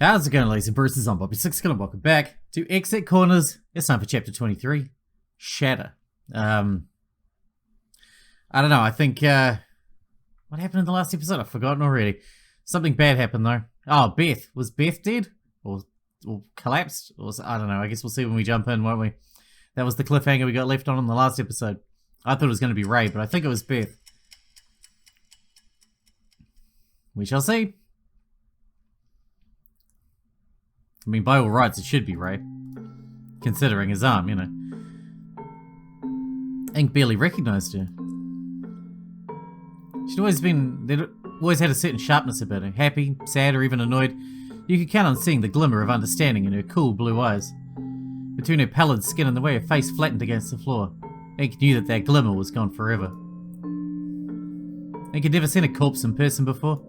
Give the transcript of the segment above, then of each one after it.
How's it going, ladies and bruises? I'm Bobby Sixkilla. Welcome back to Exit Corners. It's time for chapter 23, Shatter. I don't know, I think, what happened in the last episode? I've forgotten already. Something bad happened, though. Oh, Beth. Was Beth dead? Or collapsed? Or I don't know, I guess we'll see when we jump in, won't we? That was the cliffhanger we got left on in the last episode. I thought it was going to be Ray, but I think it was Beth. We shall see. I mean, by all rights, it should be Ray. Considering his arm, you know. Ink barely recognised her. They'd always had a certain sharpness about her. Happy, sad, or even annoyed. You could count on seeing the glimmer of understanding in her cool blue eyes. Between her pallid skin and the way her face flattened against the floor, Ink knew that glimmer was gone forever. Ink had never seen a corpse in person before.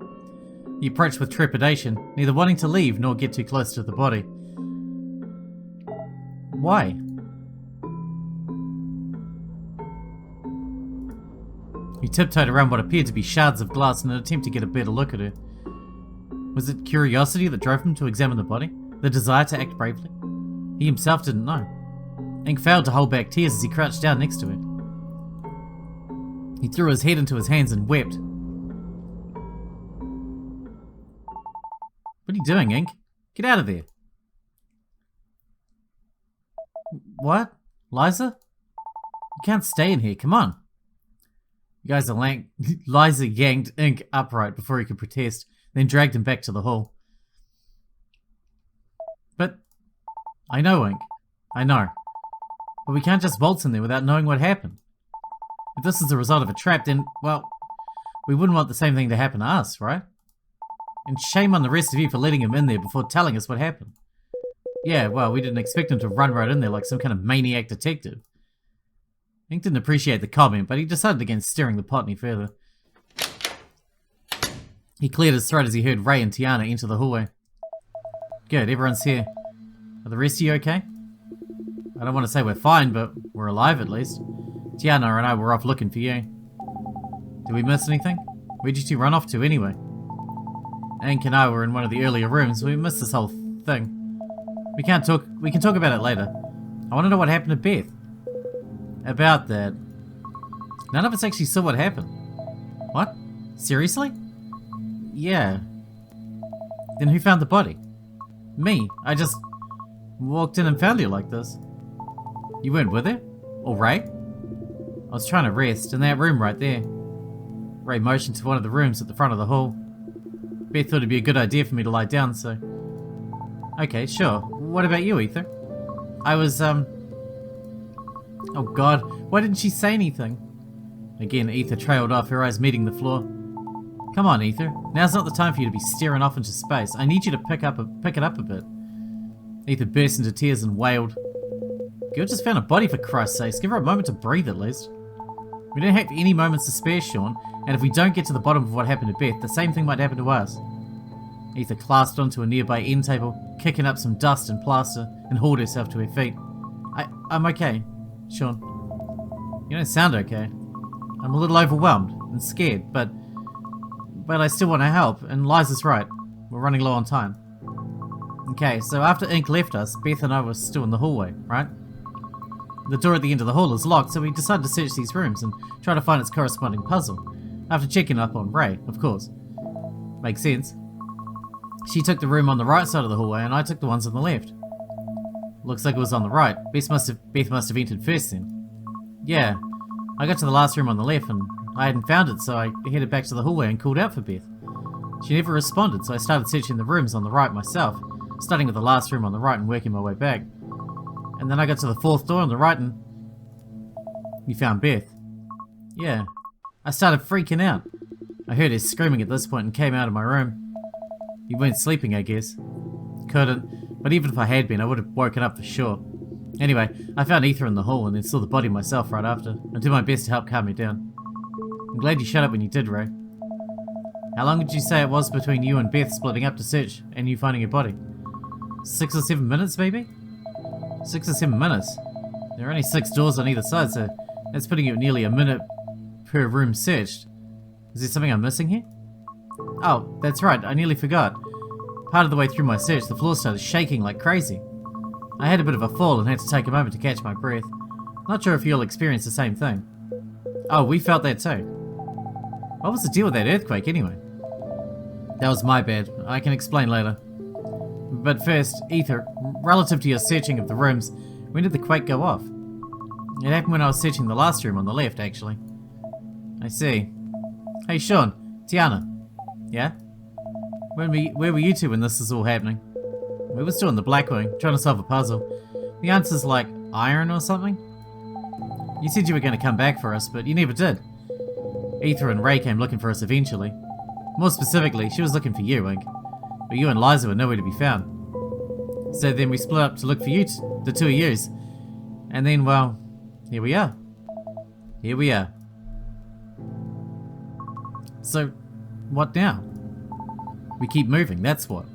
He approached with trepidation, neither wanting to leave nor get too close to the body. Why? He tiptoed around what appeared to be shards of glass in an attempt to get a better look at her. Was it curiosity that drove him to examine the body? The desire to act bravely? He himself didn't know. Ink failed to hold back tears as he crouched down next to her. He threw his head into his hands and wept. What are you doing, Ink? Get out of there. What? Liza? You can't stay in here, come on. You guys are Liza yanked Ink upright before he could protest, then dragged him back to the hall. But, I know, Ink. I know. But we can't just waltz in there without knowing what happened. If this is the result of a trap, then, well, we wouldn't want the same thing to happen to us, right? And shame on the rest of you for letting him in there before telling us what happened. Yeah, well, we didn't expect him to run right in there like some kind of maniac detective. Ink didn't appreciate the comment, but he decided against stirring the pot any further. He cleared his throat as he heard Ray and Tiana enter the hallway. Good, everyone's here. Are the rest of you okay? I don't want to say we're fine, but we're alive at least. Tiana and I were off looking for you. Did we miss anything? Where'd you two run off to anyway? Ink and I were in one of the earlier rooms, we missed this whole thing. We can talk about it later. I want to know what happened to Beth. About that. None of us actually saw what happened. What? Seriously? Yeah. Then who found the body? Me. I just walked in and found you like this. You weren't with her? Or Ray? I was trying to rest in that room right there. Ray motioned to one of the rooms at the front of the hall. Beth thought it'd be a good idea for me to lie down, so... Okay, sure. What about you, Ether? I was, Oh god, why didn't she say anything? Again, Ether trailed off, her eyes meeting the floor. Come on, Ether. Now's not the time for you to be staring off into space. I need you to pick it up a bit. Ether burst into tears and wailed. Girl just found a body, for Christ's sakes. Give her a moment to breathe at least. We don't have any moments to spare, Sean, and if we don't get to the bottom of what happened to Beth, the same thing might happen to us. Ether clasped onto a nearby end table, kicking up some dust and plaster, and hauled herself to her feet. I'm okay, Sean. You don't sound okay. I'm a little overwhelmed and scared, but I still want to help, and Liza's right. We're running low on time. Okay, so after Ink left us, Beth and I were still in the hallway, right? The door at the end of the hall is locked, so we decided to search these rooms and try to find its corresponding puzzle. After checking up on Ray, of course. Makes sense. She took the room on the right side of the hallway, and I took the ones on the left. Looks like it was on the right. Beth must have entered first then. Yeah, I got to the last room on the left, and I hadn't found it, so I headed back to the hallway and called out for Beth. She never responded, so I started searching the rooms on the right myself, starting with the last room on the right and working my way back. And then I got to the fourth door on the right and... You found Beth. Yeah. I started freaking out. I heard her screaming at this point and came out of my room. You weren't sleeping, I guess. Couldn't, but even if I had been, I would have woken up for sure. Anyway, I found Ether in the hall and then saw the body myself right after. I did my best to help calm her down. I'm glad you shut up when you did, Ray. How long did you say it was between you and Beth splitting up to search and you finding her body? 6 or 7 minutes, maybe? 6 or 7 minutes. There are only 6 doors on either side, so that's putting you at nearly a minute per room searched. Is there something I'm missing here? Oh, that's right, I nearly forgot. part of the way through my search, the floor started shaking like crazy. I had a bit of a fall and had to take a moment to catch my breath. Not sure if you'll experience the same thing. Oh, we felt that too. What was the deal with that earthquake anyway? That was my bad. I can explain later. But first, Ether, relative to your searching of the rooms, when did the quake go off? It happened when I was searching the last room on the left, actually. I see. Hey Sean, Tiana. Yeah? Where were you two when this is all happening? We were still in the Black Wing, trying to solve a puzzle. The answer's like iron or something? You said you were going to come back for us, but you never did. Ether and Ray came looking for us eventually. More specifically, she was looking for you, Ink. But you and Liza were nowhere to be found. So then we split up to look for you, the two of yous. And then, well, here we are. Here we are. So, what now? We keep moving, that's what.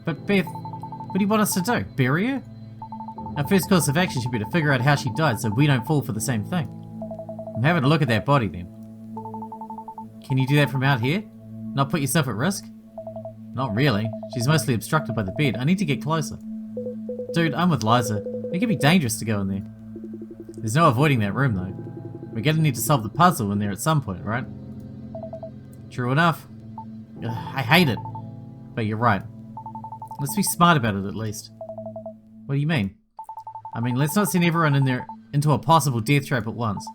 But Beth, what do you want us to do? Bury her? Our first course of action should be to figure out how she died so we don't fall for the same thing. I'm having a look at that body then. Can you do that from out here? Not put yourself at risk? Not really. She's mostly obstructed by the bed. I need to get closer. Dude, I'm with Liza. It can be dangerous to go in there. There's no avoiding that room though. We're gonna need to solve the puzzle in there at some point, right? True enough. Ugh, I hate it. But you're right. Let's be smart about it at least. What do you mean? I mean, let's not send everyone in there into a possible death trap at once.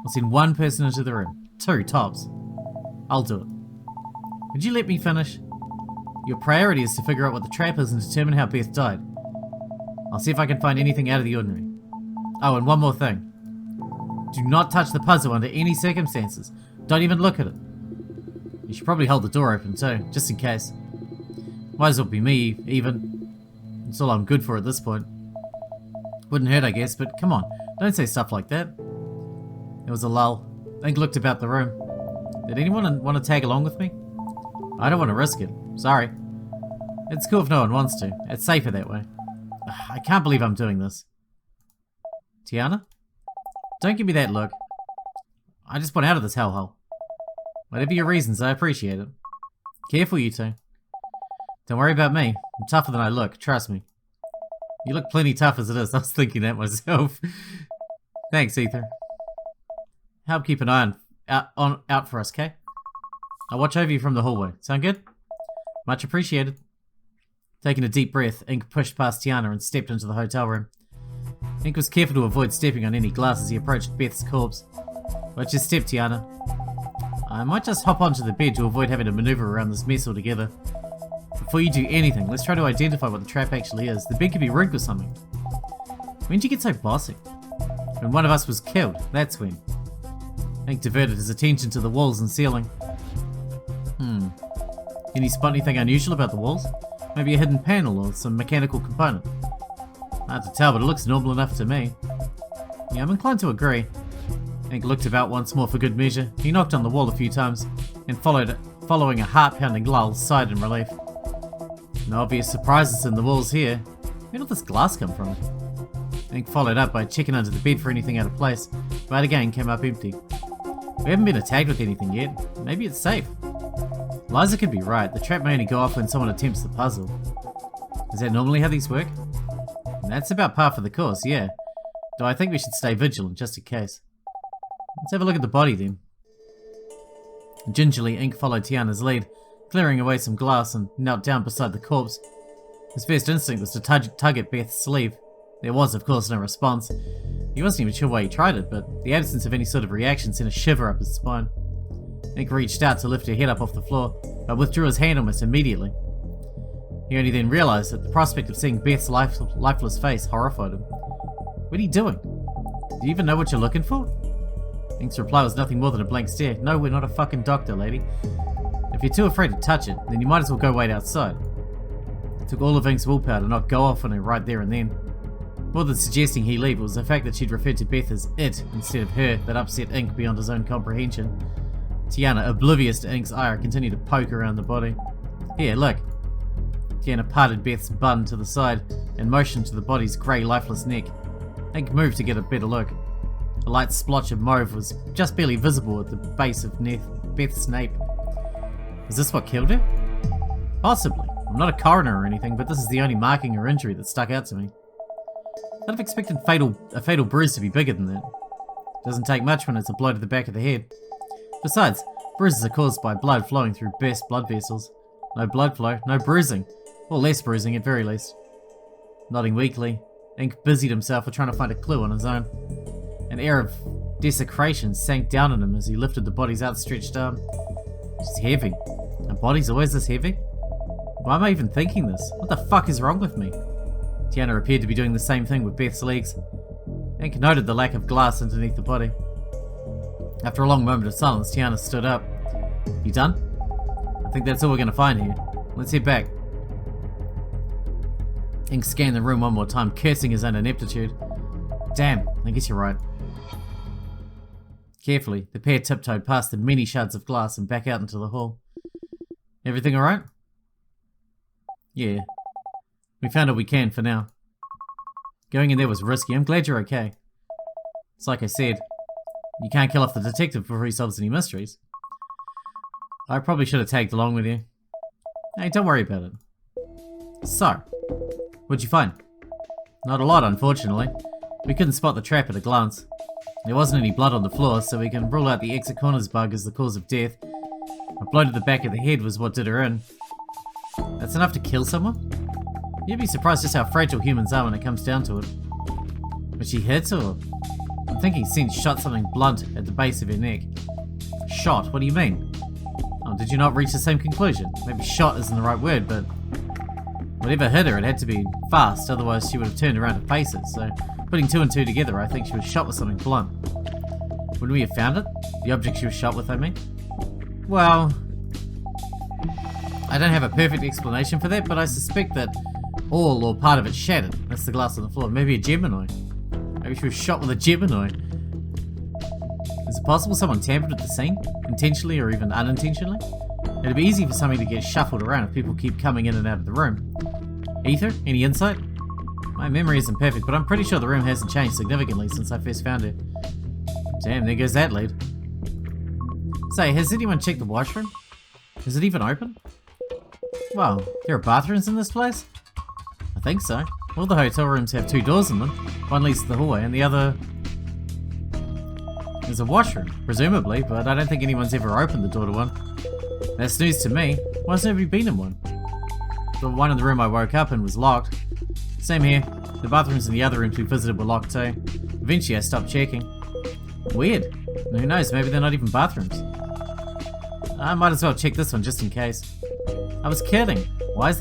We'll send one person into the room. 2 tops. I'll do it. Would you let me finish? Your priority is to figure out what the trap is and determine how Beth died. I'll see if I can find anything out of the ordinary. Oh, and one more thing. Do not touch the puzzle under any circumstances. Don't even look at it. You should probably hold the door open too, just in case. Might as well be me, even. It's all I'm good for at this point. Wouldn't hurt, I guess, but come on, don't say stuff like that. There was a lull. Ink looked about the room. Did anyone want to tag along with me? I don't want to risk it. Sorry. It's cool if no one wants to. It's safer that way. I can't believe I'm doing this. Tiana? Don't give me that look. I just want out of this hellhole. Whatever your reasons, I appreciate it. Careful, you two. Don't worry about me. I'm tougher than I look, trust me. You look plenty tough as it is. I was thinking that myself. Thanks, Ether. Help keep an eye out for us, okay? I'll watch over you from the hallway. Sound good? Much appreciated. Taking a deep breath, Ink pushed past Tiana and stepped into the hotel room. Ink was careful to avoid stepping on any glass as he approached Beth's corpse. Watch your step, Tiana. I might just hop onto the bed to avoid having to maneuver around this mess altogether. Before you do anything, let's try to identify what the trap actually is. The bed could be rigged with something. When did you get so bossy? When one of us was killed, that's when. Ink diverted his attention to the walls and ceiling. Can you spot anything unusual about the walls? Maybe a hidden panel or some mechanical component? Hard to tell, but it looks normal enough to me. Yeah, I'm inclined to agree. Ink looked about once more for good measure. He knocked on the wall a few times, and following a heart-pounding lull, sighed in relief. No obvious surprises in the walls here. Where did this glass come from? Ink followed up by checking under the bed for anything out of place, but again came up empty. We haven't been attacked with anything yet. Maybe it's safe. Liza could be right. The trap may only go off when someone attempts the puzzle. Is that normally how these work? And that's about par for the course, yeah. Though I think we should stay vigilant just in case. Let's have a look at the body then. Gingerly, Ink followed Tiana's lead, clearing away some glass and knelt down beside the corpse. His first instinct was to tug at Beth's sleeve. There was, of course, no response. He wasn't even sure why he tried it, but the absence of any sort of reaction sent a shiver up his spine. Ink reached out to lift her head up off the floor, but withdrew his hand almost immediately. He only then realized that the prospect of seeing Beth's lifeless face horrified him. What are you doing? Do you even know what you're looking for? Ink's reply was nothing more than a blank stare. No, we're not a fucking doctor, lady. If you're too afraid to touch it, then you might as well go wait outside. It took all of Ink's willpower to not go off on her right there and then. More than suggesting he leave, it was the fact that she'd referred to Beth as it instead of her that upset Ink beyond his own comprehension. Tiana, oblivious to Ink's ire, continued to poke around the body. Here, look. Tiana parted Beth's bun to the side and motioned to the body's grey, lifeless neck. Ink moved to get a better look. A light splotch of mauve was just barely visible at the base of Beth's nape. Was this what killed her? Possibly. I'm not a coroner or anything, but this is the only marking or injury that stuck out to me. I'd have expected a fatal bruise to be bigger than that. Doesn't take much when it's a blow to the back of the head. Besides, bruises are caused by blood flowing through burst blood vessels. No blood flow, no bruising. Or less bruising at very least. Nodding weakly, Ink busied himself with trying to find a clue on his own. An air of desecration sank down on him as he lifted the body's outstretched arm. It's heavy. A body's always this heavy? Why am I even thinking this? What the fuck is wrong with me? Tiana appeared to be doing the same thing with Beth's legs. Ink noted the lack of glass underneath the body. After a long moment of silence, Tiana stood up. You done? I think that's all we're going to find here. Let's head back. Ink scanned the room one more time, cursing his own ineptitude. Damn, I guess you're right. Carefully, the pair tiptoed past the many shards of glass and back out into the hall. Everything alright? Yeah. We found what we can for now. Going in there was risky. I'm glad you're okay. It's like I said, you can't kill off the detective before he solves any mysteries. I probably should have tagged along with you. Hey, don't worry about it. So, what'd you find? Not a lot, unfortunately. We couldn't spot the trap at a glance. There wasn't any blood on the floor, so we can rule out the exit corners bug as the cause of death. A blow to the back of the head was what did her in. That's enough to kill someone? You'd be surprised just how fragile humans are when it comes down to it. Was she hit or...? I'm thinking Cinch shot something blunt at the base of her neck. Shot? What do you mean? Oh, did you not reach the same conclusion? Maybe shot isn't the right word, but... whatever hit her, it had to be fast, otherwise she would have turned around to face it, so... putting two and two together, I think she was shot with something blunt. Would we have found it? The object she was shot with, I mean? Well... I don't have a perfect explanation for that, but I suspect that all or part of it shattered. That's the glass on the floor. Maybe a Gemini. Maybe she was shot with a Gemini. Is it possible someone tampered with the scene? Intentionally or even unintentionally? It'd be easy for something to get shuffled around if people keep coming in and out of the room. Ether? Any insight? My memory isn't perfect, but I'm pretty sure the room hasn't changed significantly since I first found it. Damn, there goes that lead. Say, has anyone checked the washroom? Is it even open? Wow, there are bathrooms in this place? I think so. All the hotel rooms have two doors in them. One leads to the hallway and the other... There's a washroom, presumably, but I don't think anyone's ever opened the door to one. That's news to me. Why has nobody been in one? The one in the room I woke up in was locked. Same here. The bathrooms in the other rooms we visited were locked too. Eventually I stopped checking. Weird. Who knows, maybe they're not even bathrooms. I might as well check this one just in case. I was kidding. Why does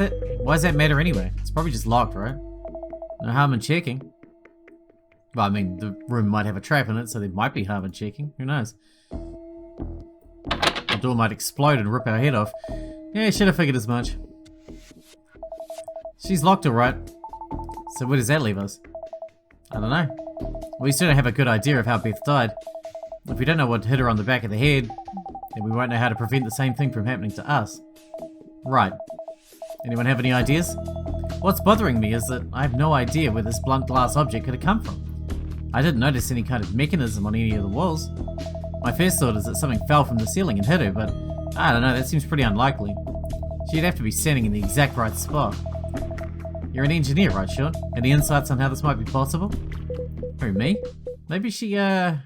that matter anyway? It's probably just locked, right? No harm in checking. Well, I mean, the room might have a trap in it, so there might be harm in checking. Who knows? The door might explode and rip our head off. Yeah, should have figured as much. She's locked alright. So where does that leave us? I don't know. We still don't have a good idea of how Beth died. If we don't know what hit her on the back of the head, then we won't know how to prevent the same thing from happening to us. Right. Anyone have any ideas? What's bothering me is that I have no idea where this blunt glass object could have come from. I didn't notice any kind of mechanism on any of the walls. My first thought is that something fell from the ceiling and hit her, but I don't know, that seems pretty unlikely. She'd have to be standing in the exact right spot. You're an engineer, right, Sean? Any insights on how this might be possible? Who, me? Maybe she, Oh,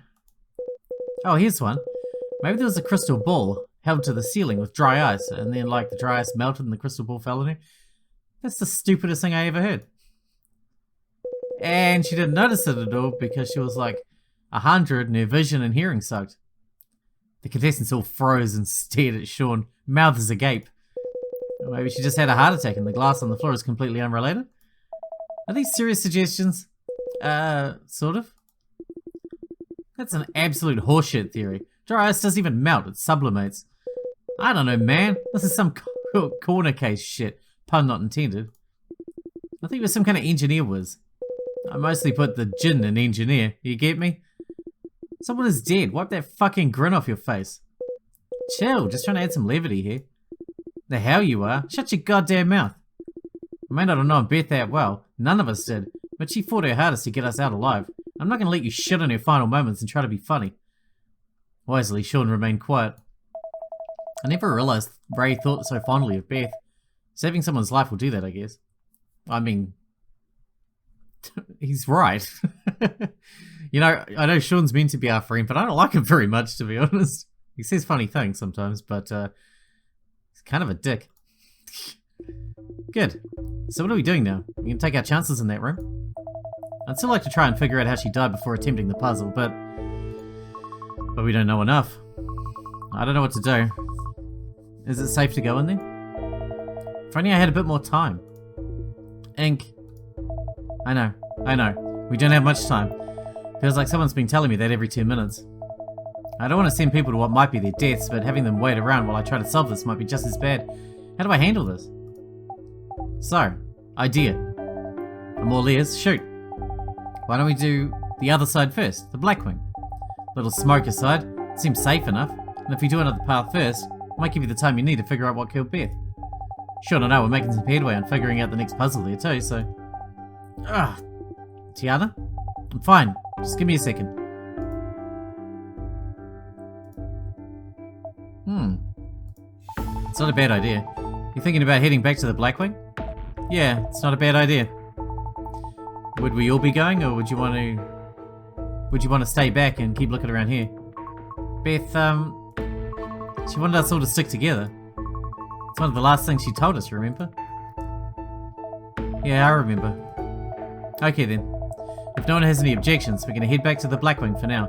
here's one. Maybe there was a crystal ball held to the ceiling with dry ice, and then, like, the dry ice melted and the crystal ball fell in her. That's the stupidest thing I ever heard. And she didn't notice it at all because she was, like, 100 and her vision and hearing sucked. The contestants all froze and stared at Sean, mouths agape. Maybe she just had a heart attack and the glass on the floor is completely unrelated? Are these serious suggestions? Sort of? That's an absolute horseshit theory. Dry ice doesn't even melt, it sublimates. I don't know, man. This is some corner case shit. Pun not intended. I think it was some kind of engineer whiz. I mostly put the gin in engineer, you get me? Someone is dead. Wipe that fucking grin off your face. Chill, just trying to add some levity here. The hell you are. Shut your goddamn mouth. I may not have known Beth that well. None of us did. But she fought her hardest to get us out alive. I'm not going to let you shit on her final moments and try to be funny. Wisely, Sean remained quiet. I never realized Ray thought so fondly of Beth. Saving someone's life will do that, I guess. I mean, he's right. You know, I know Sean's meant to be our friend, but I don't like him very much, to be honest. He says funny things sometimes, but he's kind of a dick. Good. So what are we doing now? We can take our chances in that room? I'd still like to try and figure out how she died before attempting the puzzle, but we don't know enough. I don't know what to do. Is it safe to go in there? If only I had a bit more time. Ink. I know. We don't have much time. Feels like someone's been telling me that every 2 minutes. I don't want to send people to what might be their deaths, but having them wait around while I try to solve this might be just as bad. How do I handle this? So, idea. I'm all ears. Shoot. Why don't we do the other side first? The Blackwing. Little smoker side. It seems safe enough. And if we do another path first, it might give you the time you need to figure out what killed Beth. Sure, I know we're making some headway on figuring out the next puzzle there too, so... Tiana? I'm fine. Just give me a second. It's not a bad idea. You thinking about heading back to the Blackwing? Yeah, it's not a bad idea. Would we all be going, or would you want to stay back and keep looking around here? Beth, she wanted us all to stick together. It's one of the last things she told us, remember? Yeah, I remember. Okay then. If no one has any objections, we're gonna head back to the Blackwing for now.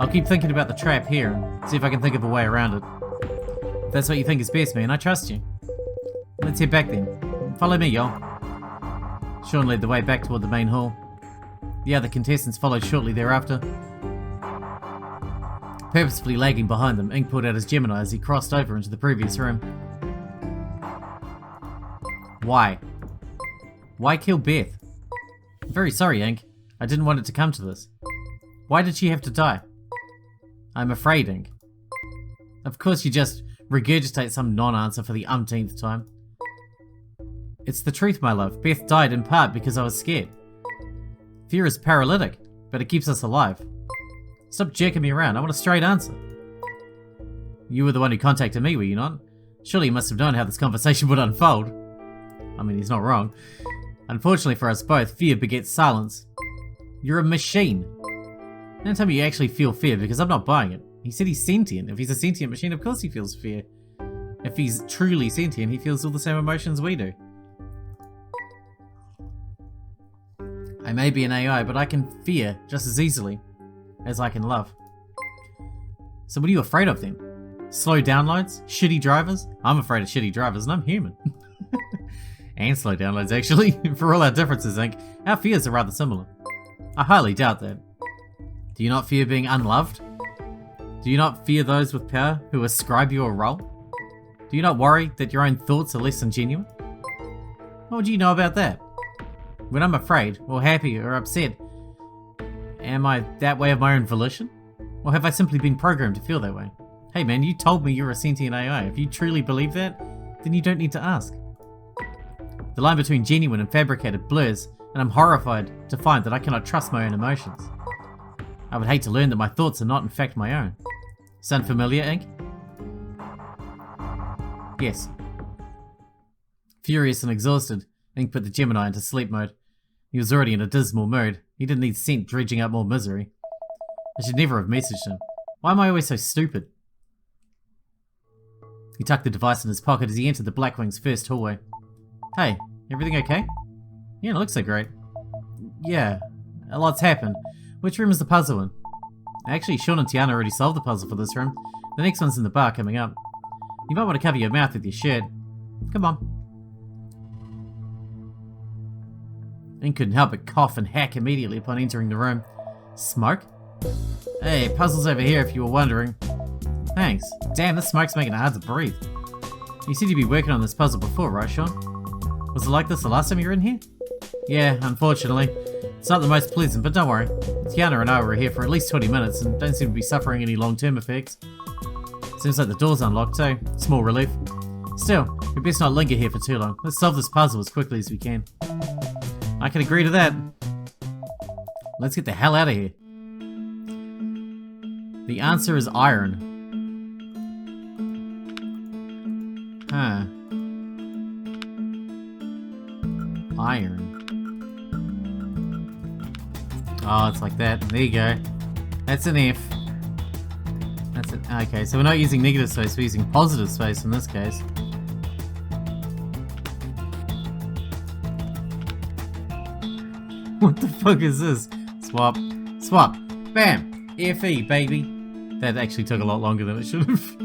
I'll keep thinking about the trap here and see if I can think of a way around it. If that's what you think is best, man, I trust you. Let's head back then. Follow me, y'all. Sean led the way back toward the main hall. The other contestants followed shortly thereafter. Purposefully lagging behind them, Ink pulled out his Gemini as he crossed over into the previous room. Why? Why kill Beth? I'm very sorry, Ink. I didn't want it to come to this. Why did she have to die? I'm afraid, Ink. Of course you just regurgitate some non-answer for the umpteenth time. It's the truth, my love. Beth died in part because I was scared. Fear is paralytic, but it keeps us alive. Stop jerking me around. I want a straight answer. You were the one who contacted me, were you not? Surely you must have known how this conversation would unfold. I mean, he's not wrong. Unfortunately for us both, fear begets silence. You're a machine. Don't tell me you actually feel fear, because I'm not buying it. He said he's sentient. If he's a sentient machine, of course he feels fear. If he's truly sentient, he feels all the same emotions we do. I may be an AI, but I can fear just as easily as I can love. So what are you afraid of then? Slow downloads? Shitty drivers? I'm afraid of shitty drivers, and I'm human. And slow downloads, actually. For all our differences, Ink, our fears are rather similar. I highly doubt that. Do you not fear being unloved? Do you not fear those with power who ascribe you a role? Do you not worry that your own thoughts are less than genuine? What do you know about that? When I'm afraid, or happy, or upset, am I that way of my own volition? Or have I simply been programmed to feel that way? Hey man, you told me you're a sentient AI. If you truly believe that, then you don't need to ask. The line between genuine and fabricated blurs, and I'm horrified to find that I cannot trust my own emotions. I would hate to learn that my thoughts are not in fact my own. Sound familiar, Ink? Yes. Furious and exhausted, Ink put the Gemini into sleep mode. He was already in a dismal mood. He didn't need scent dredging up more misery. I should never have messaged him. Why am I always so stupid? He tucked the device in his pocket as he entered the Blackwing's first hallway. Hey, everything okay? Yeah, it looks so great. Yeah, a lot's happened. Which room is the puzzle in? Actually, Sean and Tiana already solved the puzzle for this room. The next one's in the bar coming up. You might want to cover your mouth with your shirt. Come on. Ink couldn't help but cough and hack immediately upon entering the room. Smoke? Hey, puzzle's over here if you were wondering. Thanks. Damn, this smoke's making it hard to breathe. You said you'd be working on this puzzle before, right, Sean? Was it like this the last time you were in here? Yeah, unfortunately. It's not the most pleasant, but don't worry. Tiana and I were here for at least 20 minutes and don't seem to be suffering any long-term effects. Seems like the door's unlocked too. Small relief. Still, we best not linger here for too long. Let's solve this puzzle as quickly as we can. I can agree to that. Let's get the hell out of here. The answer is iron. Huh. Oh, it's like that. There you go. That's an F. That's it. Okay, so we're not using negative space, we're using positive space in this case. What the fuck is this? Swap. Swap. Bam! FE, baby. That actually took a lot longer than it should have.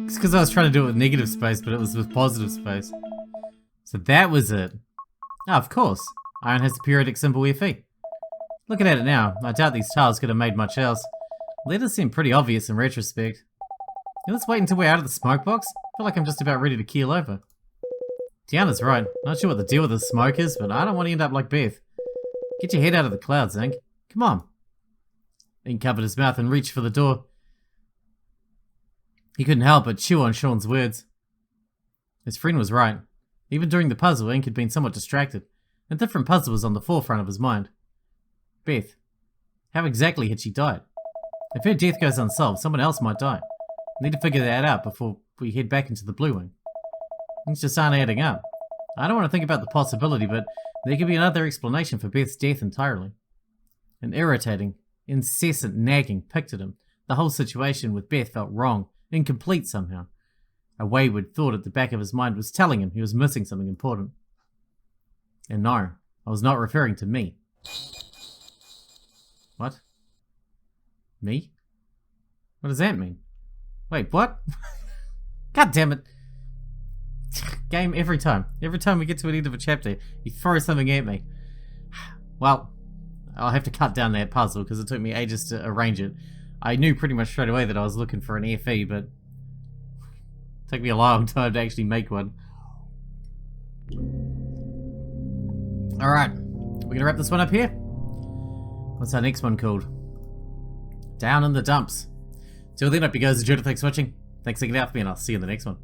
It's because I was trying to do it with negative space, but it was with positive space. So that was it. Ah, of course. Iron has the periodic symbol Fe. Looking at it now, I doubt these tiles could have made much else. Letters seem pretty obvious in retrospect. Yeah, let's wait until we're out of the smoke box. I feel like I'm just about ready to keel over. Tiana's right. Not sure what the deal with the smoke is, but I don't want to end up like Beth. Get your head out of the clouds, Ink. Come on. Ink covered his mouth and reached for the door. He couldn't help but chew on Sean's words. His friend was right. Even during the puzzle, Ink had been somewhat distracted. A different puzzle was on the forefront of his mind. Beth. How exactly had she died? If her death goes unsolved, someone else might die. I need to figure that out before we head back into the Blue Wing. Things just aren't adding up. I don't want to think about the possibility, but there could be another explanation for Beth's death entirely. An irritating, incessant nagging picked at him. The whole situation with Beth felt wrong, incomplete somehow. A wayward thought at the back of his mind was telling him he was missing something important. And no, I was not referring to me. What? Me? What does that mean? Wait, what? God damn it. Game every time. Every time we get to an end of a chapter, you throw something at me. Well, I'll have to cut down that puzzle because it took me ages to arrange it. I knew pretty much straight away that I was looking for an FE, but it took me a long time to actually make one. Alright, we're gonna wrap this one up here. What's our next one called? Down in the Dumps. Till then, hope you guys enjoyed it. Thanks for watching. Thanks for sticking out for me, and I'll see you in the next one.